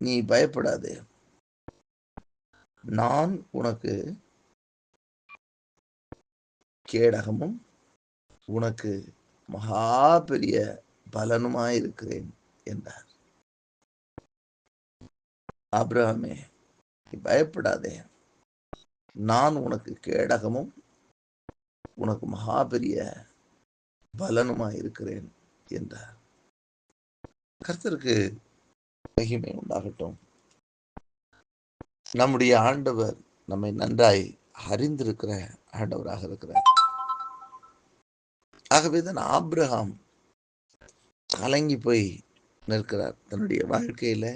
நீ பயப்படாதே, நான் உனக்கு கேடகமும் உனக்கு மகா பெரிய பலனுமாயிருக்கிறேன் என்றார். ஆபிரகாமே, நீ பயப்படாதே, நான் உனக்கு கேடகமும் உனக்கு மகா பெரிய பலனுமாயிருக்கிறேன் என்றார். கர்த்தருக்கு மகிமை உண்டாகட்டும். நம்முடைய ஆண்டவர் நம்மை நன்றாய் அறிந்திருக்கிற ஆண்டவராக இருக்கிறார். ஆகவேதான் ஆபிரகாம் கலங்கி போய் நிற்கிறார். தன்னுடைய வாழ்க்கையில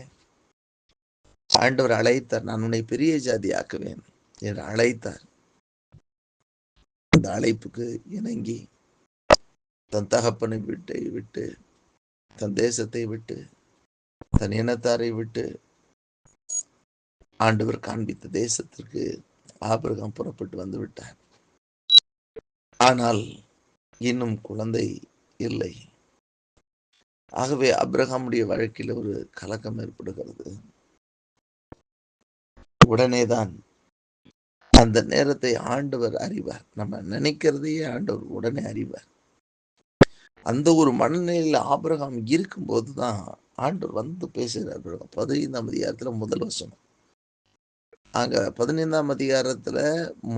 ஆண்டவர் அழைத்தார், நான் உன்னை பெரிய ஜாதி ஆக்குவேன் என்று அழைத்தார். அந்த அழைப்புக்கு இணங்கி தன் தகப்பனை விட்டு தன் தேசத்தை விட்டு தன் இனத்தாரை விட்டு ஆண்டவர் காண்பித்த தேசத்திற்கு ஆபிரகாம் புறப்பட்டு வந்து விட்டார். ஆனால் இன்னும் குழந்தை இல்லை. ஆகவே ஆபிரகாமுடைய வாழ்க்கையில் ஒரு கலக்கம் ஏற்படுகிறது. உடனேதான் அந்த நேரத்தை ஆண்டவர் அறிவார். நம்ம நினைக்கிறதையே ஆண்டவர் உடனே அறிவார். அந்த ஒரு மனநிலையில் ஆபிரகாம் இருக்கும்போதுதான் ஆண்டவர் வந்து பேசுகிறார். 15ஆம் அதிகாரத்துல முதல் வசனம். அங்க 15ஆம் அதிகாரத்துல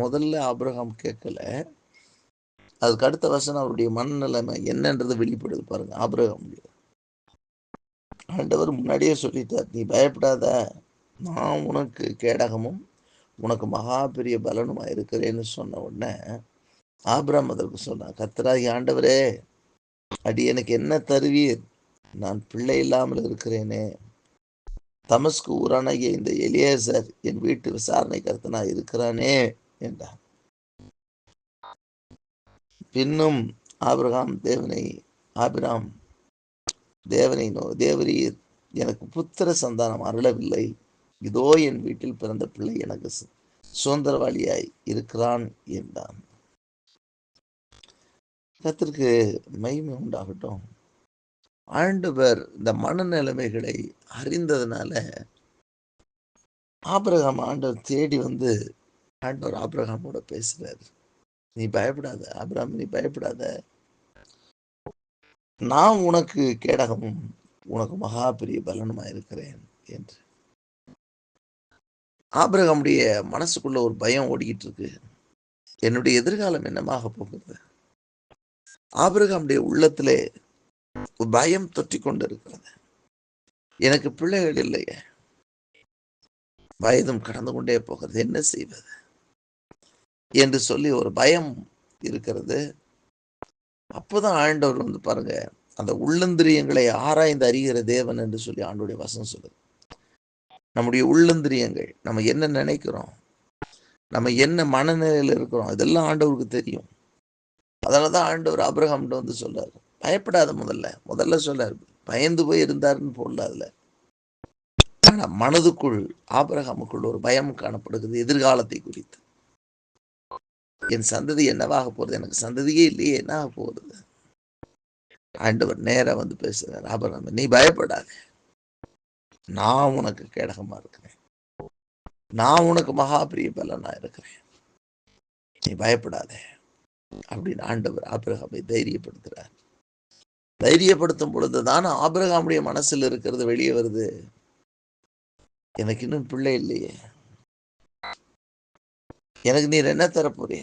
முதல்ல ஆபிரகாம் கேட்கல, அதுக்கு அடுத்த வசனம் அவருடைய மனநிலைமை என்னன்றது வெளிப்படுது பாருங்க. ஆபிரகாம் ஆண்டவர் முன்னாடியே சொல்லிட்டார், நீ பயப்படாத, நான் உனக்கு கேடகமும் உனக்கு மகா பெரிய பலனுமா இருக்கிறேன்னு சொன்ன உடனே ஆபிரகாம் அதற்கு சொன்னான், கர்த்தராகி ஆண்டவரே, அடி எனக்கு என்ன தருவீர், நான் பிள்ளை இல்லாமல் இருக்கிறேனே, தமஸ்கு ஊரானாகிய இந்த எலியேசர் என் வீட்டு விசாரணை கர்த்தனா இருக்கிறானே என்றார். பின்னும் ஆபிரகாம் தேவரீர் எனக்கு புத்திர சந்தானம் அருளவில்லை, இதோ என் வீட்டில் பிறந்த பிள்ளை எனக்கு சுதந்திரவாளியாய் இருக்கிறான் என்றான். கர்த்தருக்கு மகிமை உண்டாகட்டும். ஆண்டவர் இந்த மனநிலைமைகளை அறிந்ததுனால ஆபிரகாம் ஆண்டவர் தேடி வந்து ஆண்டவர் ஆபிரகாமோட பேசுறாரு. நீ பயப்படாத ஆபிரகாம், நீ பயப்படாத, நான் உனக்கு கேடகமும் உனக்கு மகா பெரிய பலனுமா இருக்கிறேன் என்று. ஆபிரகாமுடைய மனசுக்குள்ள ஒரு பயம் ஓடிக்கிட்டு இருக்கு. என்னுடைய எதிர்காலம் என்னமாக போகிறது? ஆபிரகாமுடைய உள்ளத்திலே ஒரு பயம் தொற்றி கொண்டு இருக்கிறது. எனக்கு பிள்ளைகள் இல்லையே, வயதும் கடந்து கொண்டே போகிறது, என்ன செய்வது என்று சொல்லி ஒரு பயம் இருக்கிறது. அப்போதான் ஆண்டவர் வந்து பாருங்க, அந்த உள்ளந்திரியங்களை ஆராய்ந்து அறிகிற தேவன் என்று சொல்லி ஆண்டோடைய வசனம் சொல்லுது. நம்முடைய உள்ளந்திரியங்கள், நம்ம என்ன நினைக்கிறோம், நம்ம என்ன மனநிலையில் இருக்கிறோம், இதெல்லாம் ஆண்டவருக்கு தெரியும். அதனாலதான் ஆண்டவர் ஆபிரகாம் வந்து சொல்றாரு, பயப்படாத, முதல்ல சொல்றாரு, பயந்து போய் இருந்தாருன்னு போடல அதுல. ஆனா மனதுக்குள் ஆபிரகாமுக்குள் ஒரு பயம் காணப்படுகிறது எதிர்காலத்தை குறித்து. என் சந்ததி என்னவாக போறது, எனக்கு சந்ததியே இல்லையே, என்ன ஆக போகிறது? ஆண்டவர் நேரா வந்து பேசுறார், ஆபிரகாம் நீ பயப்படாத, நான் உனக்கு கேடகமா இருக்கிறேன், நான் உனக்கு மகா பெரிய பலனா இருக்கிறேன், நீ பயப்படாத அப்படின்னு ஆண்டவர் ஆபிரகாமை தைரியப்படுத்துறார். தைரியப்படுத்தும் பொழுதுதான் ஆபிரகாமுடைய மனசில் இருக்கிறது வெளியே வருது, எனக்கு இன்னும் பிள்ளை இல்லையே, எனக்கு நீர் என்ன தரப்போறீ?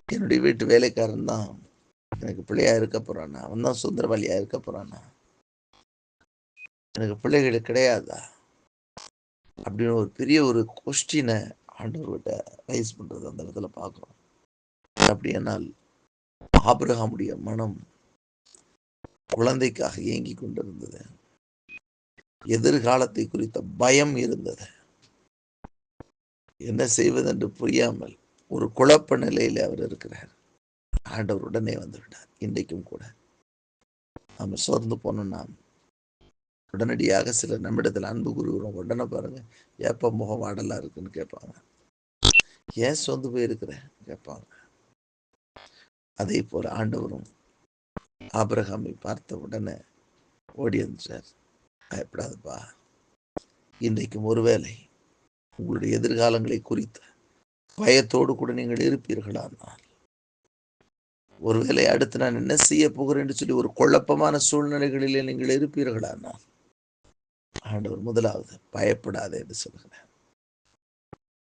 என்னுடைய வீட்டு வேலைக்காரன் தான் எனக்கு பிள்ளையா இருக்க போறானா, அவன் தான் சுந்தரவழியா இருக்க போறானா, எனக்கு பிள்ளைகள் கிடையாதா அப்படின்னு ஒரு பெரிய ஒரு கொஸ்டினை ஆண்டவர்கிட்ட ரைஸ் பண்றது அந்த இடத்துல பார்க்கிறோம். அப்படியானால் ஆபிரகாமுடைய மனம் குழந்தைக்காக ஏங்கி கொண்டிருந்தது, எதிர்காலத்தை குறித்த பயம் இருந்தது, என்ன செய்வதென்று புரியாமல் ஒரு குழப்ப நிலையில அவர் இருக்கிறார். ஆண்டவர் உடனே வந்து விட்டார். இன்றைக்கும் கூட நம்ம சோர்ந்து போனோம்னா உடனடியாக சில நம்மிடத்தில் அன்பு கூறுகிறோம், உடனே பாருங்க ஏப்ப முகம் வாடலா இருக்குன்னு கேட்பாங்க, ஏன் சோர்ந்து போயிருக்கிற கேட்பாங்க. அதே போல ஆண்டவரும் ஆபிரகாமை பார்த்த உடனே ஓடி வந்துட்டார். பயப்படாதப்பா. இன்றைக்கும் ஒருவேளை உங்களுடைய எதிர்காலங்களை குறித்த பயத்தோடு கூட நீங்கள் இருப்பீர்களானால், ஒருவேளை அடுத்து நான் என்ன செய்ய போகிறேன் என்று சொல்லி ஒரு குழப்பமான சூழ்நிலைகளிலே நீங்கள் இருப்பீர்களானால், ஆண்டவர் முதலாவது பயப்படாதே என்று சொல்கிறார்.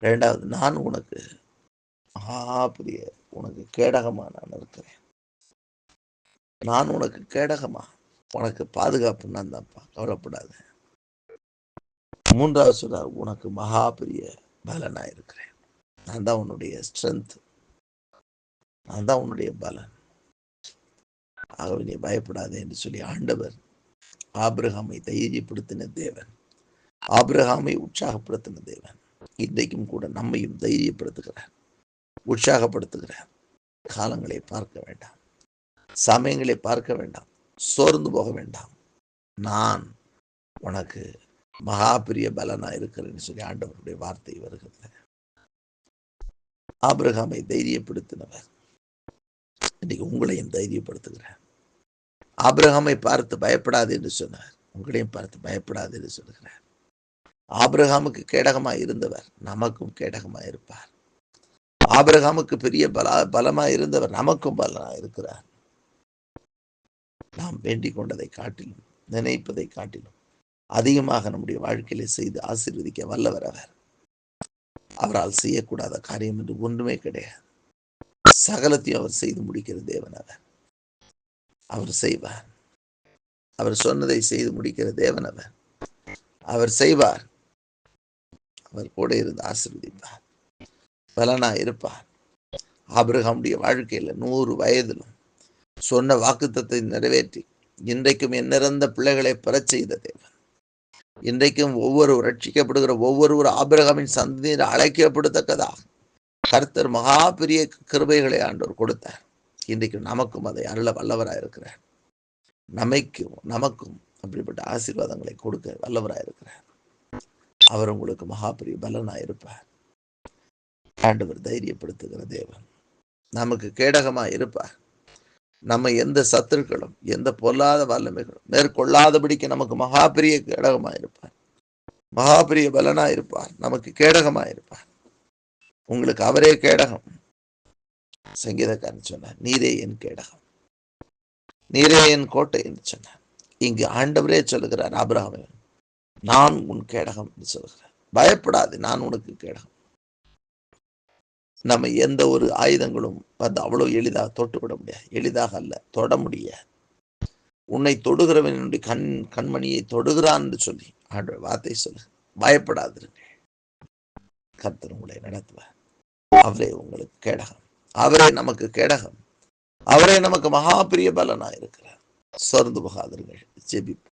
இரண்டாவது, நான் உனக்கு பெரிய உனக்கு கேடகமா நான் இருக்கிறேன். நான் உனக்கு கேடகமா, உனக்கு பாதுகாப்பு நான் தான்ப்பா, கவலைப்படாத. மூன்றாவது சொல்றார், உனக்கு மகா பெரிய பலனா இருக்கிறேன். நான் தான் உன்னுடைய ஸ்ட்ரென்த், நான் தான் உன்னுடைய பலன். ஆகவே நீ பயப்படாதே என்று சொல்லி ஆண்டவர் ஆபிரகாமை தைரியப்படுத்தின தேவன், ஆபிரகாமை உற்சாகப்படுத்தின தேவன், இன்றைக்கும் கூட நம்மையும் தைரியப்படுத்துகிறார், உற்சாகப்படுத்துகிறார். காலங்களை பார்க்க வேண்டாம், சமயங்களை பார்க்க வேண்டாம், சோர்ந்து போக வேண்டாம். நான் உனக்கு மகா பெரிய பலனா இருக்கிறேன்னு சொல்லி ஆண்டவருடைய வார்த்தை வருகிறது. ஆபிரகாமை தைரியப்படுத்தினவர் இன்னைக்கு உங்களையும் தைரியப்படுத்துகிறார். ஆபிரகாமை பார்த்து பயப்படாது என்று சொன்னார், உங்களையும் பார்த்து பயப்படாது என்று சொல்லுகிறார். ஆபிரகாமுக்கு கேடகமாய் இருந்தவர் நமக்கும் கேடகமாய் இருப்பார். ஆபிரகாமுக்கு பெரிய பலமாய் இருந்தவர் நமக்கும் பலனாய் இருக்கிறார். நாம் வேண்டிக் கொண்டதை காட்டிலும், நினைப்பதை காட்டிலும் அதிகமாக நம்முடைய வாழ்க்கையில செய்து ஆசீர்வதிக்க வல்லவர் அவர். அவரால் செய்யக்கூடாத காரியம் என்று ஒன்றுமே கிடையாது. சகலத்தையும் அவர் செய்து முடிக்கிற தேவன் அவர். அவர் செய்வார். அவர் சொன்னதை செய்து முடிக்கிற தேவன் அவர். அவர் செய்வார். அவர் கூட இருந்து ஆசீர்வதிப்பார், பலனா இருப்பார். ஆபிரகாமுடைய வாழ்க்கையில 100 வயதிலும் சொன்ன வாக்குத்தத்தை நிறைவேற்றி இன்றைக்கும் எண்ணிறந்த பிள்ளைகளை பெறச் செய்த தேவன், இன்றைக்கும் ஒவ்வொரு ரட்சிக்கப்படுகிற ஒவ்வொரு ஆபிரகாமின் சந்ததியில் அழைக்கப்படத்தக்கதாக கர்த்தர் மகா பெரிய கிருபைகளை ஆண்டவர் கொடுத்தார். இன்றைக்கு நமக்கும் அதை அருள வல்லவராக இருக்கிறார். நமக்கும் அப்படிப்பட்ட ஆசீர்வாதங்களை கொடுக்க வல்லவராக இருக்கிறார். அவர் உங்களுக்கு மகா பெரிய பலனாக இருப்பார். ஆண்டவர் தைரியப்படுத்துகிற தேவன், நமக்கு கேடகமாக இருப்பார். நம்ம எந்த சத்துருக்களும் எந்த பொல்லாத வல்லமைகளும் மேற்கொள்ளாதபடிக்கு நமக்கு மகா பெரிய கேடகமாக இருப்பார், மகா பெரிய பலனா இருப்பார், நமக்கு கேடகமாக இருப்பார். உங்களுக்கு அவரே கேடகம். சங்கீதக்காரன் சொன்னார், நீரே என் கேடகம், நீரே என் கோட்டை என்று சொன்னார். இங்கு ஆண்டவரே சொல்லுகிறார் ஆபிரகாமே, நான் உன் கேடகம் என்று சொல்லுகிறார். பயப்படாது, நான் உனக்கு கேடகம். நம்ம எந்த ஒரு ஆயுதங்களும் வந்து அவ்வளவு எளிதாக தொட்டுவிட முடியாது. எளிதாக அல்ல, தொட முடியாது. உன்னை தொடுகிறவன் என்னுடைய கண்மணியை தொடுகிறான் என்று சொல்லி ஆண்டவர் வார்த்தை சொல்லு. பயப்படாதிருங்க, கர்த்தர் உங்களை நடத்துவார். அவரே உங்களுக்கு கேடகம், அவரே நமக்கு கேடகம், அவரே நமக்கு மகா பெரிய பலனா இருக்கிறார். சோர்ந்து போகாதிருங்கள், ஜெபிப்போம்.